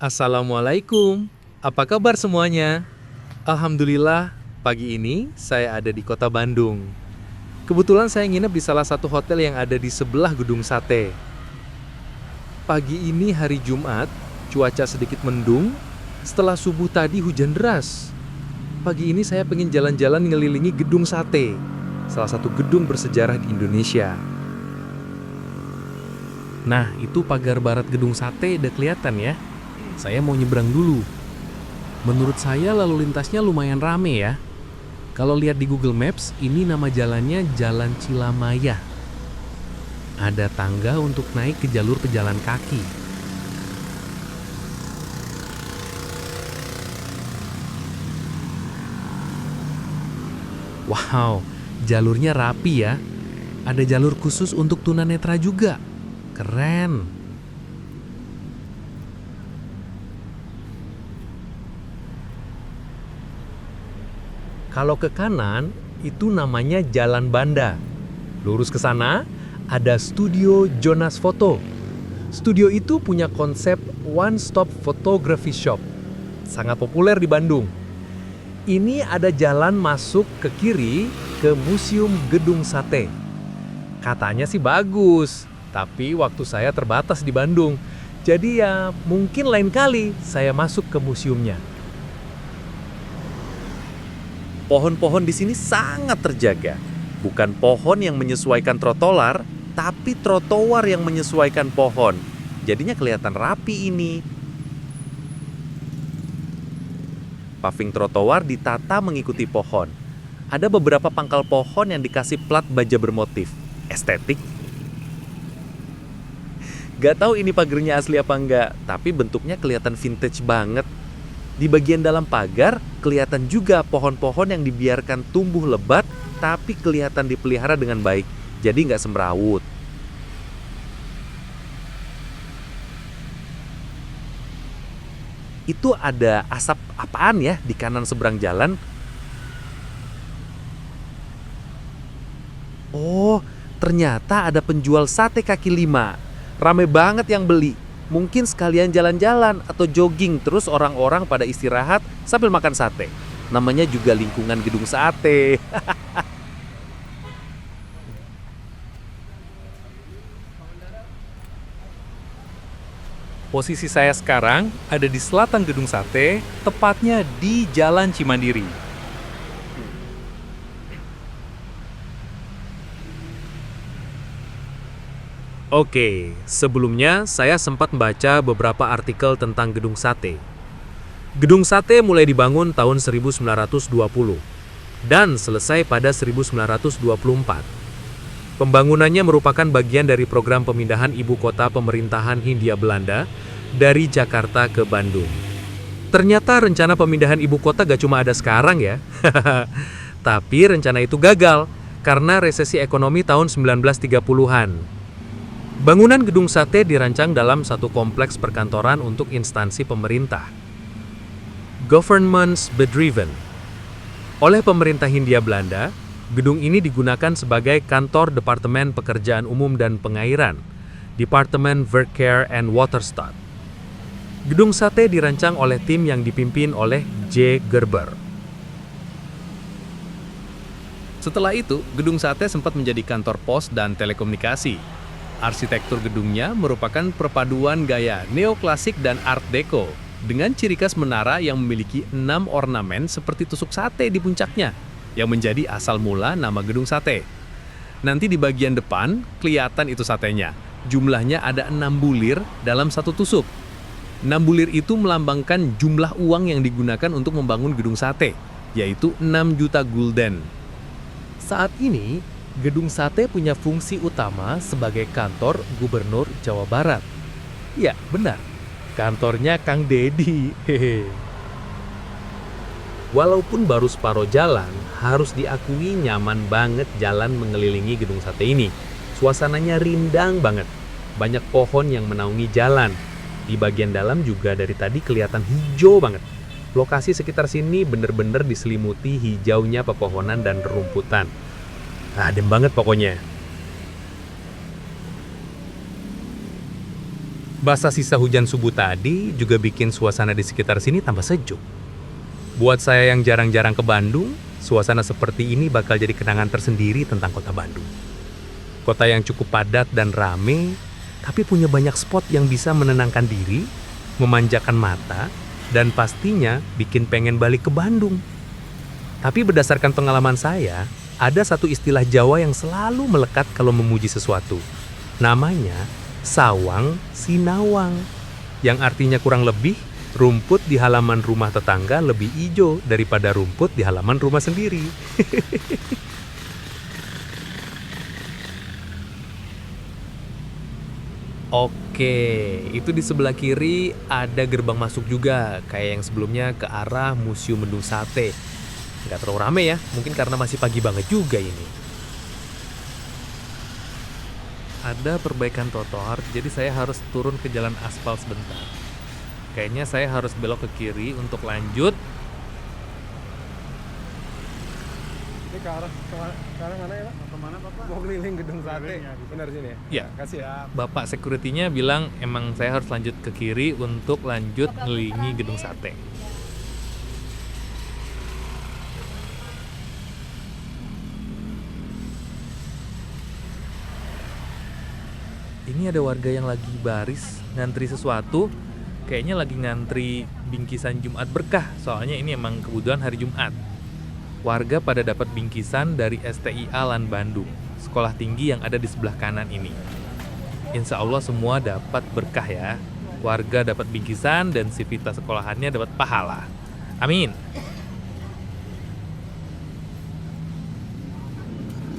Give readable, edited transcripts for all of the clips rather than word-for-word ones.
Assalamualaikum, apa kabar semuanya? Alhamdulillah, pagi ini saya ada di kota Bandung. Kebetulan saya nginep di salah satu hotel yang ada di sebelah gedung sate. Pagi ini hari Jumat, cuaca sedikit mendung. Setelah subuh tadi hujan deras. Pagi ini saya pengen jalan-jalan ngelilingi gedung sate, salah satu gedung bersejarah di Indonesia. Nah, itu pagar barat gedung sate udah kelihatan ya. Saya mau nyebrang dulu. Menurut saya lalu lintasnya lumayan rame ya. Kalau lihat di Google Maps, ini nama jalannya Jalan Cilamaya. Ada tangga untuk naik ke jalur pejalan kaki. Wow, jalurnya rapi ya. Ada jalur khusus untuk tunanetra juga. Keren. Kalau ke kanan, itu namanya Jalan Banda. Lurus ke sana, ada Studio Jonas Foto. Studio itu punya konsep one-stop photography shop. Sangat populer di Bandung. Ini ada jalan masuk ke kiri ke Museum Gedung Sate. Katanya sih bagus, tapi waktu saya terbatas di Bandung. Jadi ya mungkin lain kali saya masuk ke museumnya. Pohon-pohon di sini sangat terjaga. Bukan pohon yang menyesuaikan trotoar, tapi trotoar yang menyesuaikan pohon. Jadinya kelihatan rapi ini. Paving trotoar ditata mengikuti pohon. Ada beberapa pangkal pohon yang dikasih plat baja bermotif. Estetik. Gak tahu ini pagernya asli apa enggak, tapi bentuknya kelihatan vintage banget. Di bagian dalam pagar, kelihatan juga pohon-pohon yang dibiarkan tumbuh lebat, tapi kelihatan dipelihara dengan baik, jadi nggak semrawut. Itu ada asap apaan ya di kanan seberang jalan? Oh, ternyata ada penjual sate kaki lima. Rame banget yang beli. Mungkin sekalian jalan-jalan atau jogging, terus orang-orang pada istirahat sambil makan sate. Namanya juga lingkungan gedung sate. Posisi saya sekarang ada di selatan gedung sate, tepatnya di Jalan Cimandiri. Oke, sebelumnya saya sempat membaca beberapa artikel tentang gedung sate. Gedung sate mulai dibangun tahun 1920 dan selesai pada 1924. Pembangunannya merupakan bagian dari program pemindahan ibu kota pemerintahan Hindia Belanda dari Jakarta ke Bandung. Ternyata rencana pemindahan ibu kota gak cuma ada sekarang ya. Tapi rencana itu gagal karena resesi ekonomi tahun 1930-an. Bangunan gedung sate dirancang dalam satu kompleks perkantoran untuk instansi pemerintah. Governments-bedriven. Oleh pemerintah Hindia Belanda, gedung ini digunakan sebagai kantor Departemen Pekerjaan Umum dan Pengairan, Departemen Verkeer and Waterstaat. Gedung sate dirancang oleh tim yang dipimpin oleh J. Gerber. Setelah itu, gedung sate sempat menjadi kantor pos dan telekomunikasi. Arsitektur gedungnya merupakan perpaduan gaya neoklasik dan art deco dengan ciri khas menara yang memiliki 6 ornamen seperti tusuk sate di puncaknya yang menjadi asal mula nama gedung sate. Nanti di bagian depan kelihatan itu satenya. Jumlahnya ada 6 bulir dalam satu tusuk. 6 bulir itu melambangkan jumlah uang yang digunakan untuk membangun gedung sate, yaitu 6 juta gulden. Saat ini, gedung sate punya fungsi utama sebagai kantor Gubernur Jawa Barat. Ya, benar. Kantornya Kang Dedi. Walaupun baru separuh jalan, harus diakui nyaman banget jalan mengelilingi gedung sate ini. Suasananya rindang banget. Banyak pohon yang menaungi jalan. Di bagian dalam juga dari tadi kelihatan hijau banget. Lokasi sekitar sini bener-bener diselimuti hijaunya pepohonan dan rumputan. Adem banget pokoknya. Basah sisa hujan subuh tadi juga bikin suasana di sekitar sini tambah sejuk. Buat saya yang jarang-jarang ke Bandung, suasana seperti ini bakal jadi kenangan tersendiri tentang kota Bandung. Kota yang cukup padat dan rame, tapi punya banyak spot yang bisa menenangkan diri, memanjakan mata, dan pastinya bikin pengen balik ke Bandung. Tapi berdasarkan pengalaman saya, ada satu istilah Jawa yang selalu melekat kalau memuji sesuatu. Namanya sawang sinawang, yang artinya kurang lebih rumput di halaman rumah tetangga lebih hijau daripada rumput di halaman rumah sendiri. Oke, itu di sebelah kiri ada gerbang masuk juga, kayak yang sebelumnya ke arah Museum Mendung Sate. Nggak terlalu rame ya, mungkin karena masih pagi banget juga ini. Ada perbaikan trotoar, jadi saya harus turun ke jalan aspal sebentar. Kayaknya saya harus belok ke kiri untuk lanjut. Ini ke arah mana ya, Pak? Kemana, Bapak? Mau keliling gedung sate. Benar sini ya? Ya, Kasih ya. Bapak security-nya bilang emang saya harus lanjut ke kiri untuk lanjut ngelingi gedung sate. Ini ada warga yang lagi baris ngantri sesuatu. Kayaknya lagi ngantri bingkisan Jumat berkah, soalnya ini emang kebutuhan hari Jumat. Warga pada dapat bingkisan dari STIA LAN Bandung, sekolah tinggi yang ada di sebelah kanan ini. Insya Allah semua dapat berkah ya. Warga dapat bingkisan dan sivitas sekolahannya dapat pahala. Amin.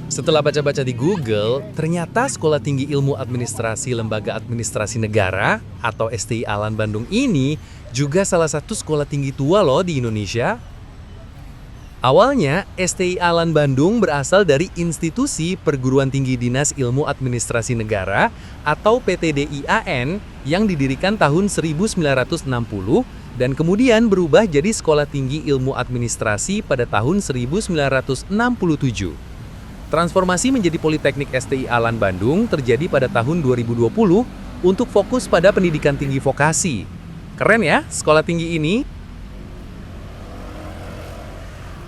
Setelah baca-baca di Google, ternyata Sekolah Tinggi Ilmu Administrasi Lembaga Administrasi Negara atau STIA LAN Bandung ini juga salah satu sekolah tinggi tua loh di Indonesia. Awalnya, STIA LAN Bandung berasal dari Institusi Perguruan Tinggi Dinas Ilmu Administrasi Negara atau PTDIAN yang didirikan tahun 1960 dan kemudian berubah jadi Sekolah Tinggi Ilmu Administrasi pada tahun 1967. Transformasi menjadi Politeknik STIA LAN Bandung terjadi pada tahun 2020 untuk fokus pada pendidikan tinggi vokasi. Keren ya, sekolah tinggi ini.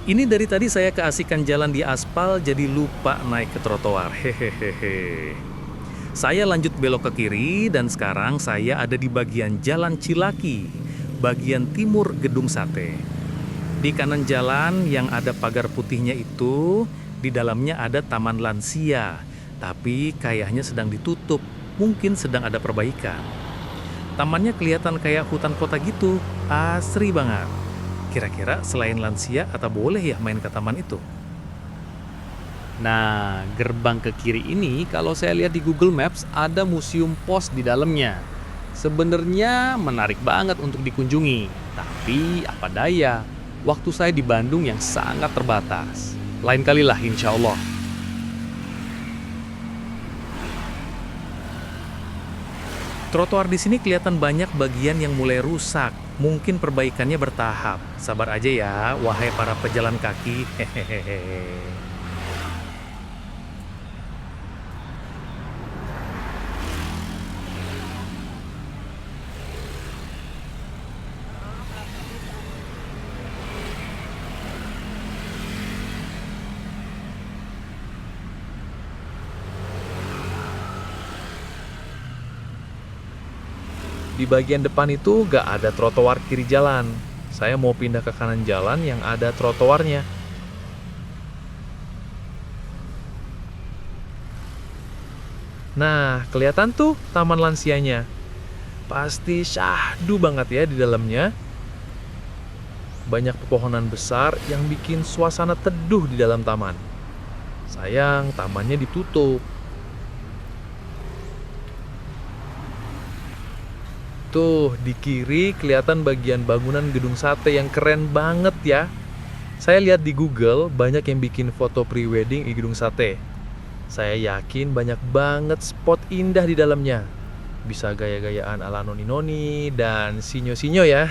Ini dari tadi saya keasikan jalan di aspal jadi lupa naik ke trotoar. Hehehe. Saya lanjut belok ke kiri dan sekarang saya ada di bagian Jalan Cilaki, bagian timur gedung sate. Di kanan jalan yang ada pagar putihnya itu, di dalamnya ada taman lansia, tapi kayaknya sedang ditutup, mungkin sedang ada perbaikan. Tamannya kelihatan kayak hutan kota gitu, asri banget. Kira-kira selain lansia, atau boleh ya main ke taman itu? Nah, gerbang ke kiri ini kalau saya lihat di Google Maps ada museum pos di dalamnya. Sebenarnya menarik banget untuk dikunjungi, tapi apa daya, waktu saya di Bandung yang sangat terbatas. Lain kalilah insya Allah. Trotoar di sini kelihatan banyak bagian yang mulai rusak. Mungkin perbaikannya bertahap. Sabar aja ya, wahai para pejalan kaki. Hehehe. Di bagian depan itu gak ada trotoar kiri jalan. Saya mau pindah ke kanan jalan yang ada trotoarnya. Nah, kelihatan tuh taman lansianya. Pasti syahdu banget ya di dalamnya. Banyak pepohonan besar yang bikin suasana teduh di dalam taman. Sayang, tamannya ditutup. Tuh, di kiri kelihatan bagian bangunan gedung sate yang keren banget ya. Saya lihat di Google banyak yang bikin foto pre-wedding di gedung sate. Saya yakin banyak banget spot indah di dalamnya. Bisa gaya-gayaan ala noni-noni dan sinyo-sinyo ya.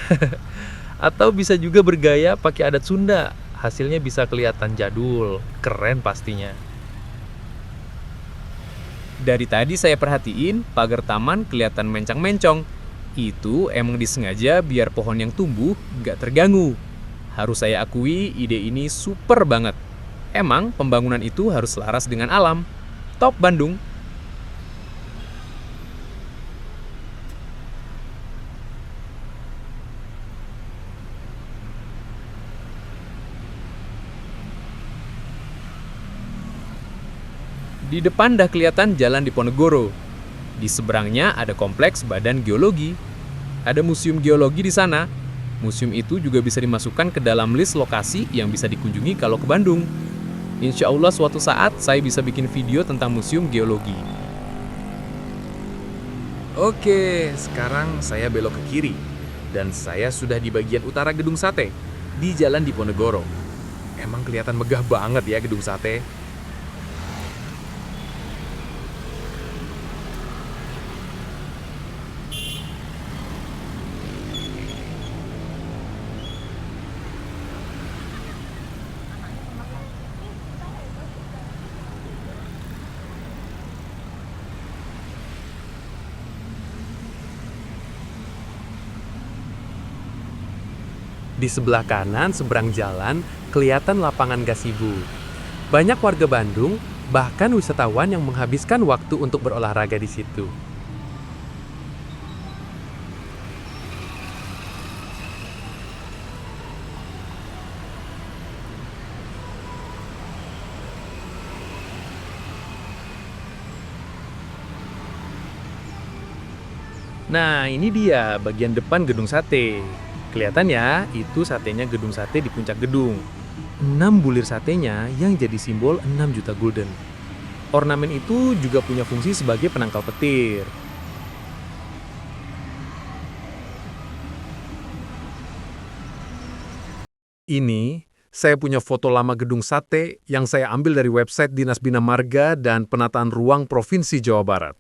Atau bisa juga bergaya pakai adat Sunda. Hasilnya bisa kelihatan jadul, keren pastinya. Dari tadi saya perhatiin, pagar taman kelihatan mencang-mencong. Itu emang disengaja biar pohon yang tumbuh nggak terganggu. Harus saya akui, ide ini super banget. Emang pembangunan itu harus selaras dengan alam. Top Bandung! Di depan dah kelihatan jalan Diponegoro. Di seberangnya ada kompleks Badan Geologi. Ada museum geologi di sana. Museum itu juga bisa dimasukkan ke dalam list lokasi yang bisa dikunjungi kalau ke Bandung. Insya Allah suatu saat saya bisa bikin video tentang museum geologi. Oke, sekarang saya belok ke kiri. Dan saya sudah di bagian utara Gedung Sate, di Jalan Diponegoro. Emang kelihatan megah banget ya Gedung Sate. Di sebelah kanan, seberang jalan, kelihatan lapangan gazebo. Banyak warga Bandung, bahkan wisatawan yang menghabiskan waktu untuk berolahraga di situ. Nah, ini dia bagian depan Gedung Sate. Kelihatan ya, itu satenya Gedung Sate di puncak gedung. 6 bulir satenya yang jadi simbol 6 juta gulden. Ornamen itu juga punya fungsi sebagai penangkal petir. Ini, saya punya foto lama Gedung Sate yang saya ambil dari website Dinas Bina Marga dan Penataan Ruang Provinsi Jawa Barat.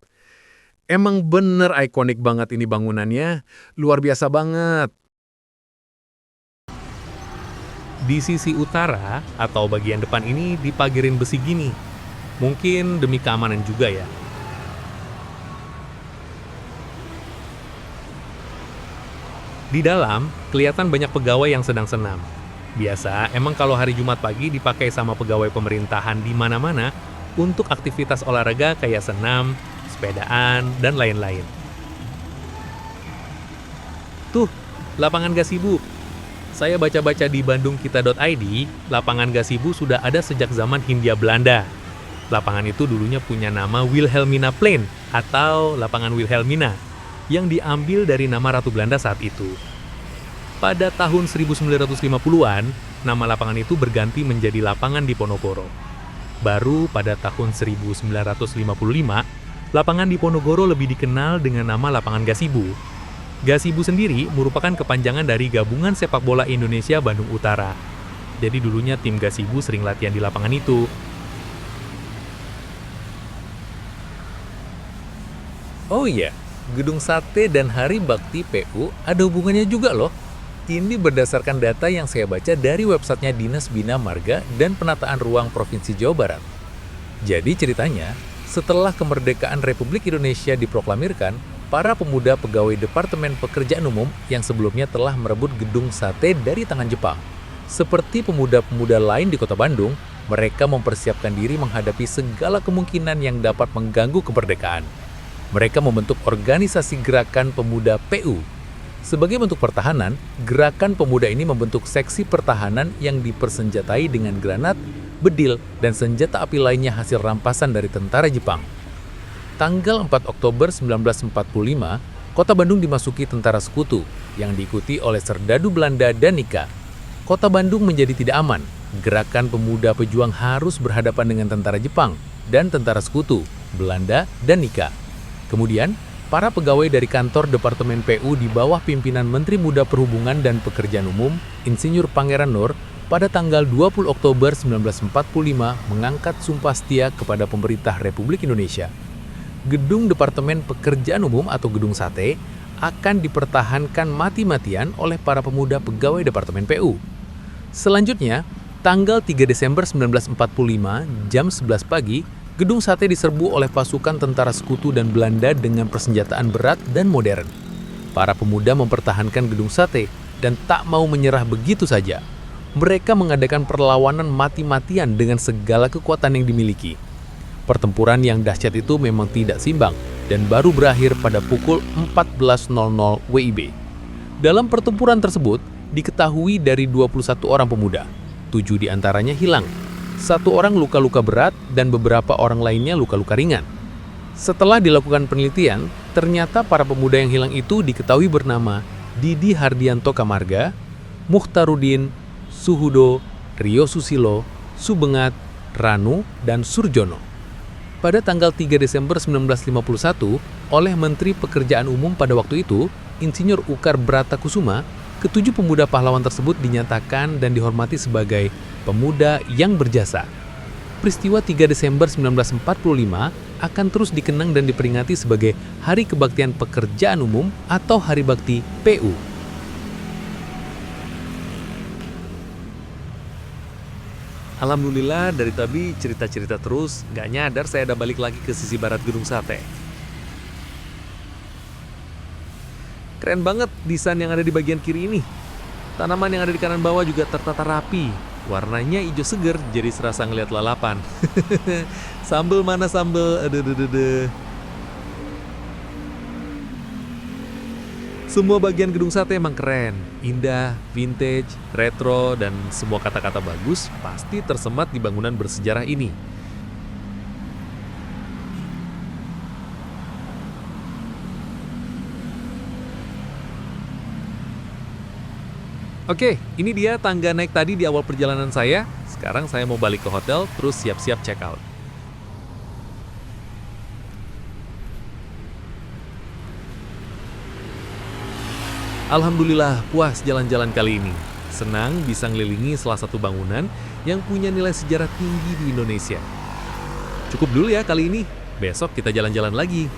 Emang bener ikonik banget ini bangunannya, luar biasa banget. Di sisi utara atau bagian depan ini dipagerin besi gini. Mungkin demi keamanan juga ya. Di dalam, kelihatan banyak pegawai yang sedang senam. Biasa, emang kalau hari Jumat pagi dipakai sama pegawai pemerintahan di mana-mana untuk aktivitas olahraga kayak senam, sepedaan, dan lain-lain. Tuh, lapangan gazebo. Saya baca-baca di bandungkita.id, lapangan gazebo sudah ada sejak zaman Hindia Belanda. Lapangan itu dulunya punya nama Wilhelmina Plain atau Lapangan Wilhelmina, yang diambil dari nama Ratu Belanda saat itu. Pada tahun 1950-an, nama lapangan itu berganti menjadi Lapangan Diponegoro. Baru pada tahun 1955, lapangan Diponegoro lebih dikenal dengan nama Lapangan Gazebo. Gazebo sendiri merupakan kepanjangan dari Gabungan Sepak Bola Indonesia Bandung Utara. Jadi dulunya tim Gazebo sering latihan di lapangan itu. Oh iya, Gedung Sate dan Hari Bakti PU ada hubungannya juga loh. Ini berdasarkan data yang saya baca dari websitenya Dinas Bina Marga dan Penataan Ruang Provinsi Jawa Barat. Jadi ceritanya, setelah kemerdekaan Republik Indonesia diproklamirkan, para pemuda pegawai Departemen Pekerjaan Umum yang sebelumnya telah merebut Gedung Sate dari tangan Jepang. Seperti pemuda-pemuda lain di Kota Bandung, mereka mempersiapkan diri menghadapi segala kemungkinan yang dapat mengganggu kemerdekaan. Mereka membentuk organisasi Gerakan Pemuda PU. Sebagai bentuk pertahanan, Gerakan Pemuda ini membentuk seksi pertahanan yang dipersenjatai dengan granat, bedil, dan senjata api lainnya hasil rampasan dari tentara Jepang. Tanggal 4 Oktober 1945, Kota Bandung dimasuki tentara sekutu yang diikuti oleh serdadu Belanda dan Nika. Kota Bandung menjadi tidak aman. Gerakan Pemuda Pejuang harus berhadapan dengan tentara Jepang dan tentara sekutu, Belanda dan Nika. Kemudian, para pegawai dari kantor Departemen PU di bawah pimpinan Menteri Muda Perhubungan dan Pekerjaan Umum, Insinyur Pangeran Nur, pada tanggal 20 Oktober 1945 mengangkat sumpah setia kepada pemerintah Republik Indonesia. Gedung Departemen Pekerjaan Umum atau Gedung Sate akan dipertahankan mati-matian oleh para pemuda pegawai Departemen PU. Selanjutnya, tanggal 3 Desember 1945, jam 11 pagi, Gedung sate diserbu oleh pasukan tentara sekutu dan Belanda dengan persenjataan berat dan modern. Para pemuda mempertahankan gedung sate dan tak mau menyerah begitu saja. Mereka mengadakan perlawanan mati-matian dengan segala kekuatan yang dimiliki. Pertempuran yang dahsyat itu memang tidak simbang dan baru berakhir pada pukul 14.00 WIB. Dalam pertempuran tersebut, diketahui dari 21 orang pemuda, 7 diantaranya hilang. 1 orang luka-luka berat dan beberapa orang lainnya luka-luka ringan. Setelah dilakukan penelitian, ternyata para pemuda yang hilang itu diketahui bernama Didi Hardianto Kamarga, Mukhtarudin, Suhudo, Rio Susilo, Subengat, Ranu, dan Surjono. Pada tanggal 3 Desember 1951, oleh Menteri Pekerjaan Umum pada waktu itu, Insinyur Ukar Bratakusuma, ke-7 pemuda pahlawan tersebut dinyatakan dan dihormati sebagai pemuda yang berjasa. Peristiwa 3 Desember 1945 akan terus dikenang dan diperingati sebagai Hari Kebaktian Pekerjaan Umum atau Hari Bakti PU. Alhamdulillah dari tadi cerita-cerita terus, gak nyadar saya udah balik lagi ke sisi barat Gedung Sate. Keren banget desain yang ada di bagian kiri ini. Tanaman yang ada di kanan bawah juga tertata rapi. Warnanya hijau seger, jadi serasa ngeliat lalapan. Sambel mana sambel? Aduh. Semua bagian Gedung Sate emang keren, indah, vintage, retro, dan semua kata-kata bagus pasti tersemat di bangunan bersejarah ini. Oke, ini dia tangga naik tadi di awal perjalanan saya. Sekarang saya mau balik ke hotel, terus siap-siap check out. Alhamdulillah, puas jalan-jalan kali ini. Senang bisa ngelilingi salah satu bangunan yang punya nilai sejarah tinggi di Indonesia. Cukup dulu ya kali ini. Besok kita jalan-jalan lagi.